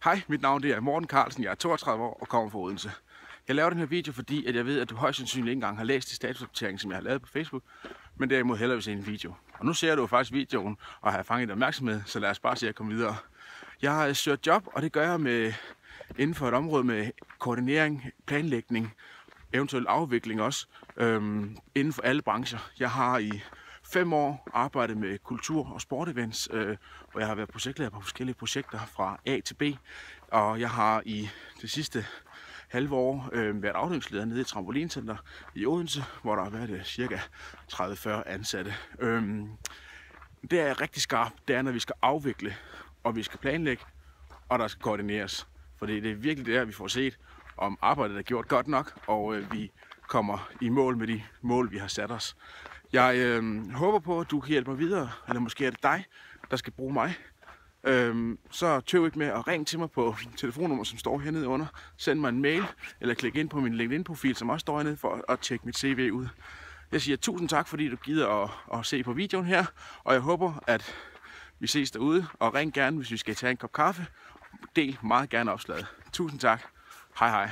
Hej, mit navn er Morten Carlsen, jeg er 32 år og kommer fra Odense. Jeg laver den her video, fordi at jeg ved, at du højst sandsynligt ikke engang har læst de statusopdateringer, som jeg har lavet på Facebook, men derimod hellere vil se en video. Og nu ser du faktisk videoen og har fanget opmærksomhed, så lad os bare se at komme videre. Jeg har søgt job, og det gør jeg inden for et område med koordinering, planlægning, eventuel afvikling også, inden for alle brancher. Jeg har i 5 år arbejdet med kultur- og sportevents, og jeg har været projektleder på forskellige projekter fra A til B. Og jeg har i det sidste halve år været afdelingsleder nede i Trampolincenter i Odense, hvor der har været cirka 30-40 ansatte. Det er rigtig skarpt, det er når vi skal afvikle, og vi skal planlægge, og der skal koordineres. For det er virkelig der, vi får set, om arbejdet er gjort godt nok, og vi kommer i mål med de mål, vi har sat os. Jeg håber på, at du kan hjælpe mig videre, eller måske er det dig, der skal bruge mig. Så tøv ikke med at ringe til mig på telefonnummer, som står hernede under. Send mig en mail, eller klik ind på min LinkedIn-profil, som også står hernede, for at tjekke mit CV ud. Jeg siger tusind tak, fordi du gider at se på videoen her, og jeg håber, at vi ses derude, og ring gerne, hvis vi skal tage en kop kaffe. Del meget gerne opslaget. Tusind tak. Hej hej.